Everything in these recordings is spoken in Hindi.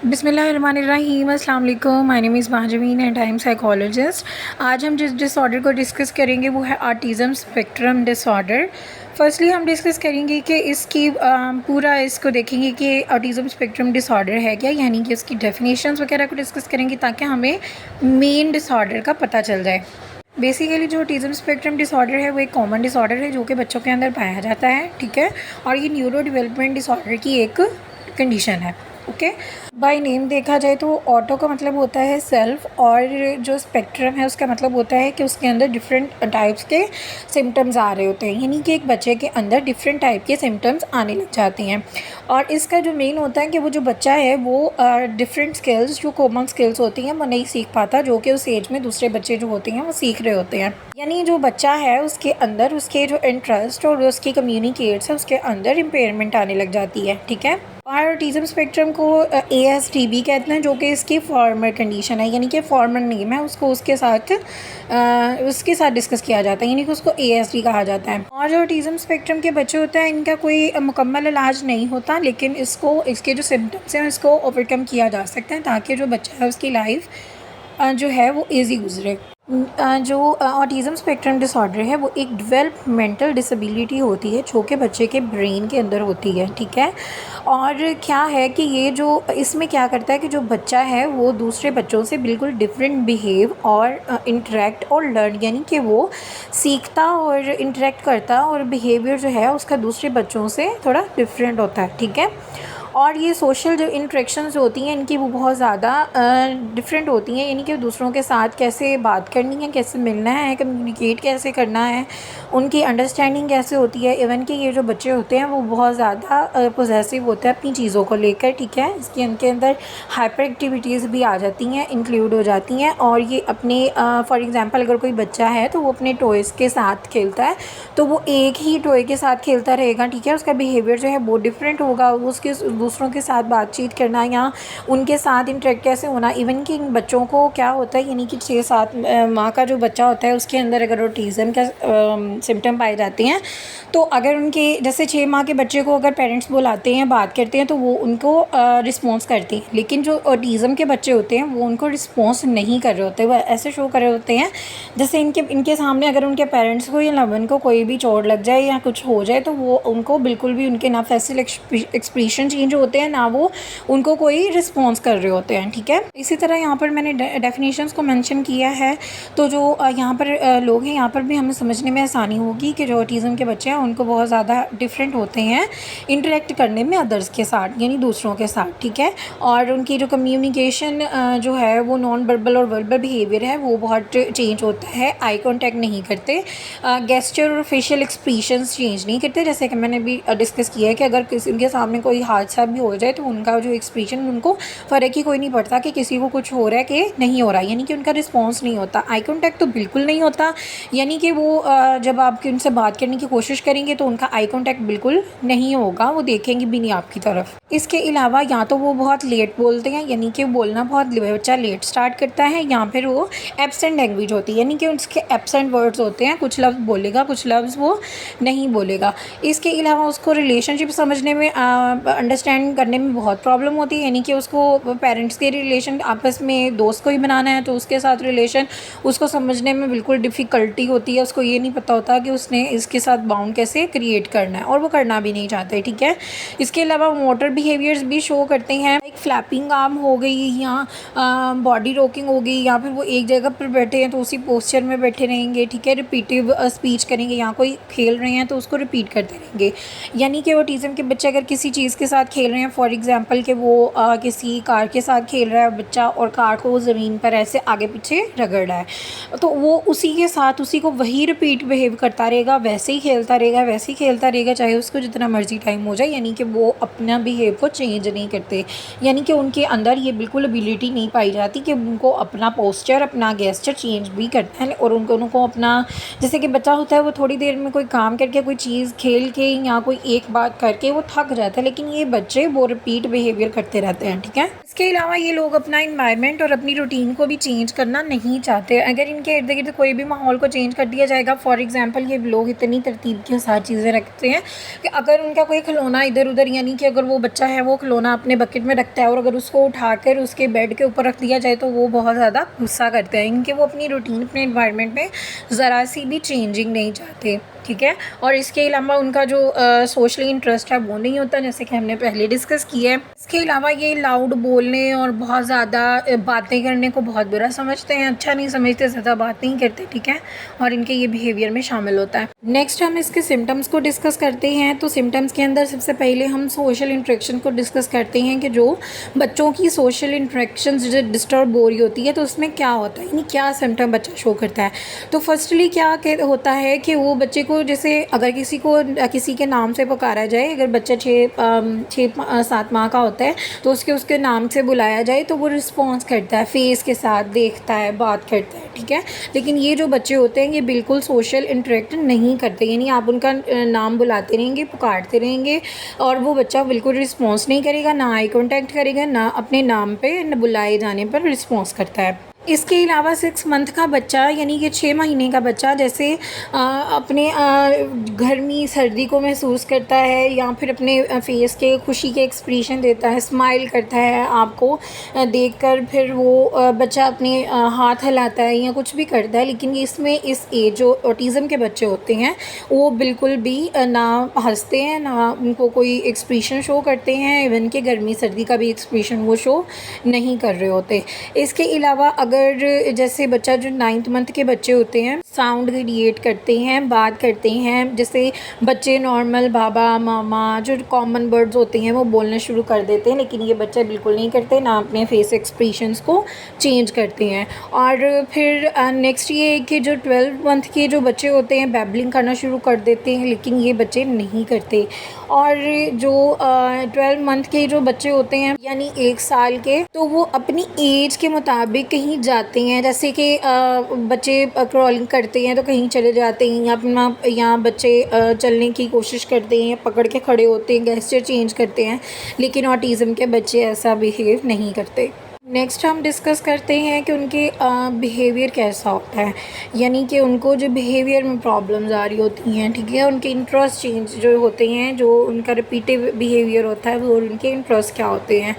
बिस्मिल्लाहिर्रहमानिर्रहीम। अस्सलाम वालेकुम। My name is Mahajamin and I am psychologist. आज हम जिस डिसऑर्डर को डिस्कस करेंगे वो है ऑटिज़म स्पेक्ट्रम डिसऑर्डर। फर्स्टली हम डिस्कस करेंगे कि इसकी पूरा इसको देखेंगे कि ऑटिज़म स्पेक्ट्रम डिसऑर्डर है क्या, यानी कि उसकी डेफिनेशंस वगैरह को डिस्कस करेंगे ताकि हमें मेन डिसऑर्डर का पता चल जाए। बेसिकली जो ऑटिज़म स्पेक्ट्रम डिसऑर्डर है वो एक कॉमन डिसऑर्डर है जो कि बच्चों के अंदर पाया जाता है, ठीक है। और ये न्यूरो डेवलपमेंट डिसऑर्डर की एक कंडीशन है, ओके। बाय नेम देखा जाए तो ऑटो का मतलब होता है सेल्फ, और जो स्पेक्ट्रम है उसका मतलब होता है कि उसके अंदर डिफरेंट टाइप्स के सिम्टम्स आ रहे होते हैं, यानी कि एक बच्चे के अंदर डिफरेंट टाइप के सिम्टम्स आने लग जाते हैं। और इसका जो मेन होता है कि वो जो बच्चा है वो डिफरेंट स्किल्स, जो कॉमन स्किल्स होती हैं वो नहीं सीख पाता, जो कि उस एज में दूसरे बच्चे जो होते हैं वो सीख रहे होते हैं। यानी जो बच्चा है उसके अंदर उसके जो इंटरेस्ट और उसकी कम्युनिकेट्स है उसके अंदर इम्पेयरमेंट आने लग जाती है, ठीक है। और ऑटिज़म स्पेक्ट्रम को ASDB कहते हैं, जो कि इसकी फॉर्मर कंडीशन है, यानी कि फॉर्मर नेम है, उसको उसके साथ डिस्कस किया जाता है, यानी कि उसको ASD कहा जाता है। और जो ऑटिज़म स्पेक्ट्रम के बच्चे होते हैं इनका कोई मुकम्मल इलाज नहीं होता, लेकिन इसके जो सिम्टम्स हैं इसको ओवरकम किया जा सकता है ताकि जो बच्चा है उसकी लाइफ जो है वो ईजी गुजरे। जो ऑटिज़म स्पेक्ट्रम डिसऑर्डर है वो एक डेवलपमेंटल डिसेबिलिटी होती है जो कि बच्चे के ब्रेन के अंदर होती है, ठीक है। और क्या है कि ये जो इसमें क्या करता है कि जो बच्चा है वो दूसरे बच्चों से बिल्कुल डिफरेंट बिहेव और इंटरेक्ट और लर्न, यानी कि वो सीखता और इंटरेक्ट करता और बिहेवियर जो है उसका दूसरे बच्चों से थोड़ा डिफरेंट होता है, ठीक है। और ये सोशल जो इंटरेक्शंस होती हैं इनकी वो बहुत ज़्यादा डिफरेंट होती हैं, यानी कि दूसरों के साथ कैसे बात करनी है, कैसे मिलना है, कम्युनिकेट कैसे करना है, उनकी अंडरस्टैंडिंग कैसे होती है। इवन कि ये जो बच्चे होते हैं वो बहुत ज़्यादा पोजेसिव होते हैं अपनी चीज़ों को लेकर, ठीक है। इसके इनके अंदर हाइपर एक्टिविटीज़ भी आ जाती हैं, इंक्लूड हो जाती हैं। और ये अपने फॉर एग्ज़ाम्पल अगर कोई बच्चा है तो वो अपने टॉयज़ के साथ खेलता है तो वो एक ही टॉय के साथ खेलता रहेगा, ठीक है। उसका बिहेवियर जो है वो डिफरेंट होगा, उसके दूसरों के साथ बातचीत करना या उनके साथ इंटरेक्ट कैसे होना। इवन कि इन बच्चों को क्या होता है, यानी कि 6-7 माह का जो बच्चा होता है उसके अंदर अगर ऑटिज़म का सिम्टम पाए जाते हैं तो अगर उनके जैसे 6 माह के बच्चे को अगर पेरेंट्स बुलाते हैं, बात करते हैं तो वो उनको रिस्पॉन्स करते हैं, लेकिन जो ऑटिज़म के बच्चे होते हैं वो उनको रिस्पॉन्स नहीं कर रहे होते, वो ऐसे शो कर रहे होते हैं जैसे इनके सामने अगर उनके पेरेंट्स को या लवन को कोई भी चोट लग जाए या कुछ हो जाए तो वो उनको बिल्कुल भी उनके ना फेशियल एक्सप्रेशन चेंज होते हैं ना वो उनको कोई रिस्पॉन्स कर रहे होते हैं, ठीक है। इसी तरह यहाँ पर मैंने डेफिनेशंस को मेंशन किया है, तो जो यहाँ पर लोग हैं यहाँ पर भी हमें समझने में आसानी होगी कि जो ऑटिज़म के बच्चे हैं उनको बहुत ज़्यादा डिफरेंट होते हैं इंटरेक्ट करने में अदर्स के साथ, यानी दूसरों के साथ, ठीक है। और उनकी जो कम्युनिकेशन जो है वो नॉन वर्बल और वर्बल बिहेवियर है वो बहुत चेंज होता है, आई कॉन्टैक्ट नहीं करते, गेस्चर और फेशियल एक्सप्रेशंस चेंज नहीं करते। जैसे कि मैंने भी डिस्कस किया है कि अगर किसी उनके सामने कोई हादसा भी हो जाए तो उनका जो एक्सप्रेशन उनको फ़र्क ही कोई नहीं पड़ता कि किसी को कुछ हो रहा है कि नहीं हो रहा है, यानी कि उनका रिस्पॉन्स नहीं होता। आई कॉन्टैक्ट तो बिल्कुल नहीं होता, यानी कि वो जब आप उनसे बात करने की कोशिश करेंगे तो उनका आई कॉन्टैक्ट बिल्कुल नहीं होगा, वो देखेंगे भी नहीं आपकी तरफ। इसके अलावा या तो वो बहुत लेट बोलते हैं, यानी कि बोलना बहुत बच्चा लेट स्टार्ट करता है, या फिर वो एब्सेंट लैंग्वेज होती है, यानी कि उसके एब्सेंट वर्ड्स होते हैं, कुछ लफ्ज़ बोलेगा कुछ लफ्ज़ वो नहीं बोलेगा। इसके अलावा उसको रिलेशनशिप समझने में अंडरस्टैंड करने में बहुत प्रॉब्लम होती है, यानी कि उसको पेरेंट्स के रिलेशन आपस में दोस्त को ही बनाना है तो उसके साथ रिलेशन उसको समझने में बिल्कुल डिफ़िकल्टी होती है, उसको ये नहीं पता होता कि उसने इसके साथ बाउंड कैसे क्रिएट करना है, और वो करना भी नहीं चाहते, ठीक है। इसके अलावा मोटर बिहेवियर्स भी शो करते हैं, एक फ्लैपिंग आर्म हो गई या बॉडी रॉकिंग हो गई, या फिर वो एक जगह पर बैठे हैं तो उसी पोस्चर में बैठे रहेंगे, ठीक है। रिपीटिव स्पीच करेंगे, या कोई खेल रहे हैं तो उसको रिपीट करते रहेंगे, यानी कि ऑटिज़म के बच्चे अगर किसी चीज़ के साथ खेल रहे हैं, फॉर एग्जांपल कि वो किसी कार के साथ खेल रहा है बच्चा और कार को वो ज़मीन पर ऐसे आगे पीछे रगड़ रहा है तो वो उसी के साथ उसी को वही रिपीट बिहेव करता रहेगा, वैसे ही खेलता रहेगा, वैसे ही खेलता रहेगा, चाहे उसको जितना मर्जी टाइम हो जाए, यानी कि वो अपना बिहेव को चेंज नहीं करते, यानी कि उनके अंदर ये बिल्कुल एबिलिटी नहीं पाई जाती कि उनको अपना पोस्चर अपना गेस्चर चेंज भी करना है। और उनको अपना जैसे कि बच्चा होता है वो थोड़ी देर में कोई काम करके कोई चीज़ खेल के या कोई एक बात करके वो थक जाता है, लेकिन ये बच्चे वो रिपीट बिहेवियर करते रहते हैं, ठीक है। इसके अलावा ये लोग अपना इन्वायरमेंट और अपनी रूटीन को भी चेंज करना नहीं चाहते। अगर इनके इर्द गिर्द कोई भी माहौल को चेंज कर दिया जाएगा, फॉर एग्जांपल ये लोग इतनी तरतीब के साथ चीज़ें रखते हैं कि अगर उनका कोई खिलौना इधर उधर, यानी कि अगर वो बच्चा है वो खिलौना अपने बकेट में रखता है और अगर उसको उठाकर उसके बेड के ऊपर रख दिया जाए तो वो बहुत ज़्यादा गुस्सा करते हैं। इनके वो अपनी रूटीन, अपने इन्वायरमेंट में ज़रा सी भी चेंजिंग नहीं चाहते, ठीक है। और इसके अलावा उनका जो सोशली इंटरेस्ट है वो नहीं होता, जैसे कि हमने पहले डिस्कस किया है। इसके अलावा ये लाउड बोलने और बहुत ज़्यादा बातें करने को बहुत बुरा समझते हैं, अच्छा नहीं समझते, ज़्यादा बात नहीं करते, ठीक है। और इनके ये बिहेवियर में शामिल होता है। नेक्स्ट हम इसके सिम्टम्स को डिस्कस करते हैं। तो सिम्टम्स के अंदर सबसे पहले हम सोशल इंटरेक्शन को डिस्कस करते हैं कि जो बच्चों की सोशल इंटरेक्शन जो डिस्टर्ब हो रही होती है तो उसमें क्या होता है, यानी क्या सिम्टम बच्चा शो करता है। तो फर्स्टली क्या होता है कि वो बच्चे को, जैसे अगर किसी के नाम से पुकारा जाए, अगर बच्चा 6-7 माह का होता है तो उसके नाम से बुलाया जाए तो वो रिस्पॉन्स करता है, फेस के साथ देखता है, बात करता है, ठीक है। लेकिन ये जो बच्चे होते हैं ये बिल्कुल सोशल इंटरेक्ट नहीं करते, यानी आप उनका नाम बुलाते रहेंगे, पुकारते रहेंगे और वो बच्चा बिल्कुल रिस्पॉन्स नहीं करेगा, ना आई कॉन्टैक्ट करेगा, ना अपने नाम पे न बुलाए जाने पर रिस्पॉन्स करता है। इसके अलावा 6 मंथ का बच्चा, यानी कि 6 महीने का बच्चा, जैसे अपने गर्मी सर्दी को महसूस करता है या फिर अपने फेस के खुशी के एक्सप्रेशन देता है, स्माइल करता है आपको देखकर, फिर वो बच्चा अपने हाथ हिलाता है या कुछ भी करता है। लेकिन इसमें इस एज जो ऑटिज़म के बच्चे होते हैं वो बिल्कुल भी ना हंसते हैं, ना उनको कोई एक्सप्रेशन शो करते हैं, इवन कि गर्मी सर्दी का भी एक्सप्रेशन वो शो नहीं कर रहे होते। इसके अलावा अगर जैसे बच्चा जो 9th मंथ के बच्चे होते हैं साउंड क्रिएट करते हैं, बात करते हैं, जैसे बच्चे नॉर्मल बाबा मामा जो कॉमन वर्ड्स होते हैं वो बोलना शुरू कर देते हैं, लेकिन ये बच्चे बिल्कुल नहीं करते, ना अपने फेस एक्सप्रेशंस को चेंज करते हैं। और फिर नेक्स्ट ये कि जो 12 मंथ के जो बच्चे होते हैं बैबलिंग करना शुरू कर देते हैं, लेकिन ये बच्चे नहीं करते। और जो 12 मंथ के जो बच्चे होते हैं यानी 1 साल के, तो वो अपनी एज के मुताबिक कहीं जाते हैं, जैसे कि बच्चे क्रॉलिंग करते हैं तो कहीं चले जाते हैं, या अपना यहाँ बच्चे चलने की कोशिश करते हैं, पकड़ के खड़े होते हैं, गेस्चर चेंज करते हैं, लेकिन ऑटिज़म के बच्चे ऐसा बिहेव नहीं करते। नेक्स्ट हम डिस्कस करते हैं कि उनके बिहेवियर कैसा होता है, यानी कि उनको जो बिहेवियर में प्रॉब्लम्स आ रही होती हैं, ठीक है, उनके इंटरेस्ट चेंज जो होते हैं, जो उनका रिपीटिव बिहेवियर होता है वो उनके इंटरेस्ट क्या होते हैं।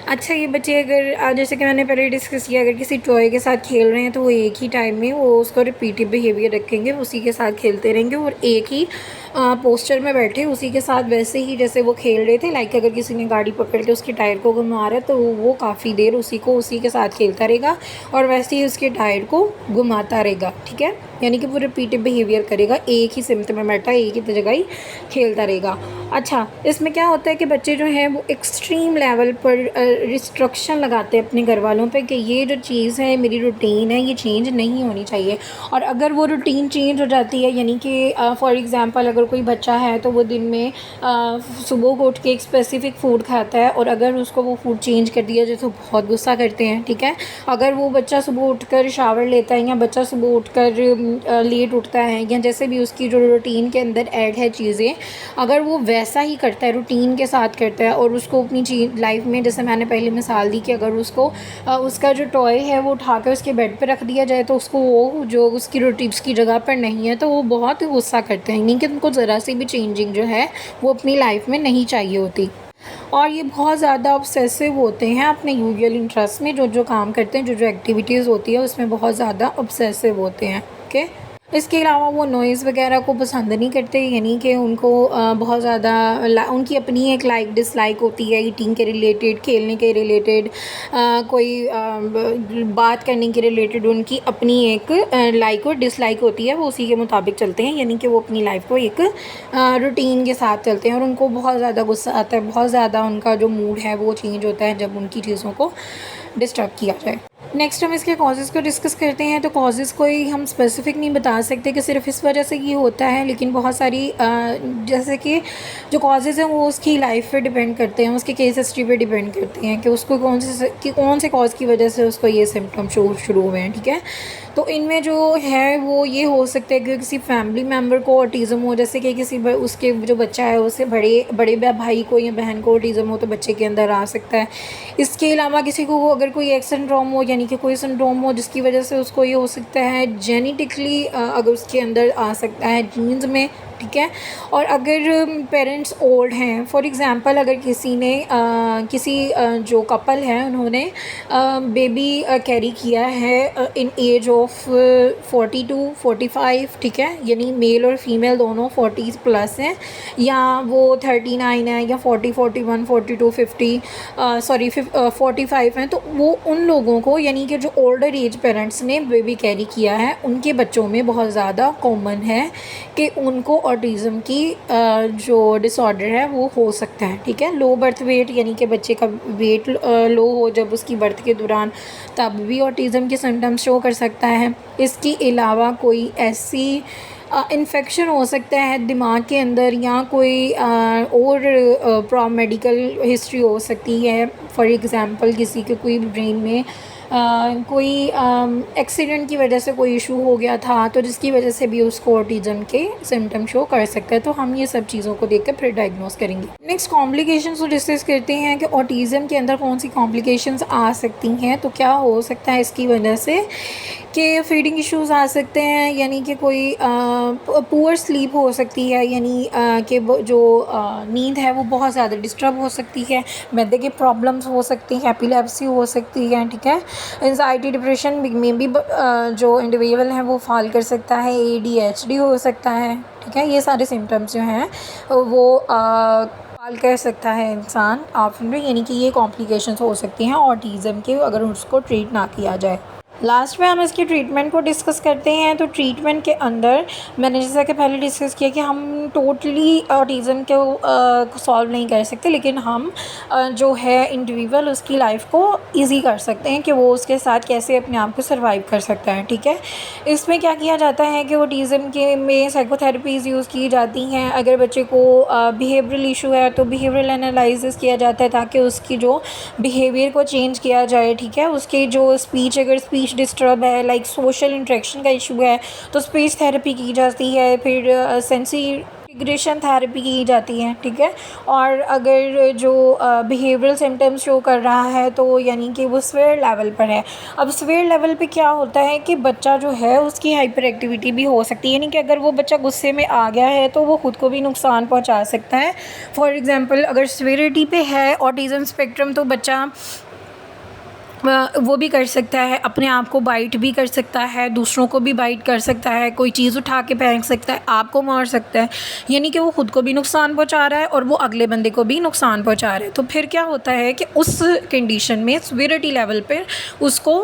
अच्छा, ये बच्चे अगर जैसे कि मैंने पहले डिस्कस किया, अगर किसी टॉय के साथ खेल रहे हैं तो वो एक ही टाइम में वो उसको रिपीटिव बिहेवियर रखेंगे, उसी के साथ खेलते रहेंगे और एक ही पोस्चर में बैठे उसी के साथ वैसे ही जैसे वो खेल रहे थे। लाइक अगर किसी ने गाड़ी पकड़ के उसके टायर को घुमा रहा है तो वो काफ़ी देर उसी के साथ खेलता रहेगा और वैसे ही उसके टायर को घुमाता रहेगा, ठीक है, यानी कि वो रिपीटिव बिहेवियर करेगा, एक ही सिमत में बैठा एक ही जगह ही खेलता रहेगा। अच्छा, इसमें क्या होता है कि बच्चे जो हैं वो एक्सट्रीम लेवल पर रिस्ट्रिक्शन लगाते हैं अपने घर वालों पे कि ये जो चीज़ है, मेरी रूटीन है, ये चेंज नहीं होनी चाहिए। और अगर वो रूटीन चेंज हो जाती है, यानी कि फॉर एग्ज़ाम्पल अगर कोई बच्चा है तो वो दिन में सुबह को उठ के एक स्पेसिफ़िक फ़ूड खाता है और अगर उसको वो फ़ूड चेंज कर दिया जाए तो बहुत गुस्सा करते हैं, ठीक है। अगर वो बच्चा सुबह उठकर शावर लेता है या बच्चा सुबह उठकर लेट उठता है या जैसे भी उसकी जो रूटीन के अंदर ऐड है चीज़ें, अगर वो वैसा ही करता है, रूटीन के साथ करता है और उसको अपनी लाइफ में, जैसे मैंने पहले मिसाल दी कि अगर उसको उसका जो टॉय है वो उठाकर उसके बेड पे रख दिया जाए तो उसको वो जो उसकी रूटीन की जगह पर नहीं है तो वो बहुत गुस्सा करते हैं, यानी कि उनको ज़रा सी भी चेंजिंग जो है वो अपनी लाइफ में नहीं चाहिए होती। और ये बहुत ज़्यादा ऑब्सेसिव होते हैं अपने यूजुअल इंटरेस्ट में, जो काम करते हैं, जो एक्टिविटीज़ होती है उसमें बहुत ज़्यादा ऑब्सेसिव होते हैं, ओके। इसके अलावा वो नॉइज़ वगैरह को पसंद नहीं करते, यानी कि उनको बहुत ज़्यादा उनकी अपनी एक लाइक डिसलाइक होती है, ईटिंग के रिलेटेड, खेलने के रिलेटेड, कोई बात करने के रिलेटेड उनकी अपनी एक लाइक और डिसलाइक होती है, वो उसी के मुताबिक चलते हैं, यानी कि वो अपनी लाइफ को एक रूटीन के साथ चलते हैं। और उनको बहुत ज़्यादा गुस्सा आता है, बहुत ज़्यादा उनका जो मूड है वो चेंज होता है जब उनकी चीज़ों को डिस्टर्ब किया जाए। नेक्स्ट हम इसके कॉजेज़ को डिस्कस करते हैं। तो कॉजेज़ कोई हम स्पेसिफ़िक नहीं बता सकते कि सिर्फ इस वजह से ये होता है, लेकिन बहुत सारी जैसे कि जो कॉजेज़ हैं वो उसकी लाइफ पे डिपेंड करते हैं, उसकी केस हिस्ट्री पे डिपेंड करते हैं कि उसको कौन से कॉज़ की वजह से उसको ये सिम्पटम शुरू हुए हैं, ठीक है। तो इनमें जो है वो ये हो सकता है कि किसी फैमिली मेम्बर को ऑटिज़म हो, जैसे कि किसी उसके जो बच्चा है उससे बड़े भाई को या बहन को ऑटिज़म हो तो बच्चे के अंदर आ सकता है। इसके अलावा किसी को अगर कोई एक्स सिंड्रोम हो, यानी कि कोई सिंड्रोम हो जिसकी वजह से उसको ये हो सकता है जेनेटिकली, अगर उसके अंदर आ सकता है जीन्स में, ठीक है। और अगर पेरेंट्स ओल्ड हैं, फॉर एग्ज़ाम्पल अगर किसी ने जो कपल है उन्होंने बेबी कैरी किया है इन एज ऑफ 42-45, ठीक है, यानी मेल और फीमेल दोनों 40 प्लस हैं, या वो 39 है या 40, 41, 42, 50 45 हैं, तो वो उन लोगों को, यानी कि जो ओल्डर एज पेरेंट्स ने बेबी कैरी किया है उनके बच्चों में बहुत ज़्यादा कॉमन है कि उनको ऑटिज़म की जो डिसऑर्डर है वो हो सकता है, ठीक है। लो बर्थ वेट, यानी कि बच्चे का वेट लो हो जब उसकी बर्थ के दौरान, तब भी ऑटिज़म के सिम्टम्स शो कर सकता है। इसके अलावा कोई ऐसी इन्फेक्शन हो सकता है दिमाग के अंदर, या कोई और मेडिकल हिस्ट्री हो सकती है। फॉर एग्ज़ाम्पल किसी के कोई ब्रेन में कोई एक्सीडेंट की वजह से कोई इशू हो गया था, तो जिसकी वजह से भी उसको ऑटिज़म के सिम्टम शो कर सकता है। तो हम ये सब चीज़ों को देख कर फिर डायग्नोस करेंगे। नेक्स्ट कॉम्प्लिकेशंस को डिस्कस करते हैं कि ऑटिज़म के अंदर कौन सी कॉम्प्लिकेशंस आ सकती हैं। तो क्या हो सकता है इसकी वजह से कि फीडिंग इश्यूज़ आ सकते हैं, यानी कि कोई पुअर स्लीप हो सकती है, यानी कि जो नींद है वो बहुत ज़्यादा डिस्टर्ब हो सकती है, मैदे की प्रॉब्लम्स हो सकती हैं, एपिलेप्सी हो सकती है, ठीक है। एंजाइटी डिप्रेशन में भी जो इंडिविजुअल है वो फॉल कर सकता है, ADHD हो सकता है, ठीक है। ये सारे सिम्टम्स जो हैं वो फॉल कर सकता है इंसान आफ्टर, यानी कि ये कॉम्प्लिकेशंस हो सकती हैं ऑटिज़म के अगर उसको ट्रीट ना किया जाए। लास्ट में हम इसकी ट्रीटमेंट को डिस्कस करते हैं। तो ट्रीटमेंट के अंदर मैंने जैसा कि पहले डिस्कस किया कि हम टोटली ऑटिज़म को सॉल्व नहीं कर सकते, लेकिन हम जो है इंडिविजुअल उसकी लाइफ को इजी कर सकते हैं कि वो उसके साथ कैसे अपने आप को सर्वाइव कर सकता है, ठीक है। इसमें क्या किया जाता है कि ऑटिज़म के में साइकोथेरेपीज़ यूज़ की जाती हैं। अगर बच्चे को बिहेवियरल इशू है तो बिहेवियरल एनालिसिस किया जाता है ताकि उसकी जो बिहेवियर को चेंज किया जाए, ठीक है। उसकी जो अगर स्पीच डिस्टर्ब है, लाइक सोशल इंटरेक्शन का इशू है, तो स्पीच थेरेपी की जाती है, फिर सेंसी इंटीग्रेशन थेरेपी की जाती है, ठीक है। और अगर जो बिहेवियरल सिम्टम्स शो कर रहा है तो यानी कि वो स्वेयर लेवल पर है। अब स्वेयर लेवल पे क्या होता है कि बच्चा जो है उसकी हाइपर एक्टिविटी भी हो सकती है, यानी कि अगर वो बच्चा गुस्से में आ गया है तो वो ख़ुद को भी नुकसान पहुंचा सकता है। फॉर एग्ज़ाम्पल अगर स्वेरिटी पे है ऑटिज़म स्पेक्ट्रम तो बच्चा वो भी कर सकता है, अपने आप को बाइट भी कर सकता है, दूसरों को भी बाइट कर सकता है, कोई चीज़ उठा के फेंक सकता है, आपको मार सकता है, यानी कि वो ख़ुद को भी नुकसान पहुंचा रहा है और वो अगले बंदे को भी नुकसान पहुंचा रहा है। तो फिर क्या होता है कि उस कंडीशन में सीवियरिटी लेवल पर उसको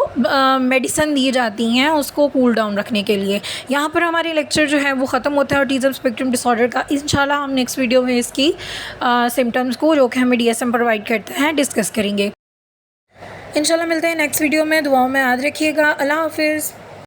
मेडिसिन दी जाती हैं उसको कूल डाउन रखने के लिए। यहाँ पर हमारे लेक्चर जो है वो ख़त्म होता है ऑटिज़म स्पेक्ट्रम डिसऑर्डर का। इंशाल्लाह हम नेक्स्ट वीडियो में इसकी सिम्टम्स को जो कि हमें DSM प्रोवाइड करता है डिस्कस करेंगे। इंशाल्लाह मिलते हैं नेक्स्ट वीडियो में। दुआओं में याद रखिएगा। अल्लाह हाफ़िज़।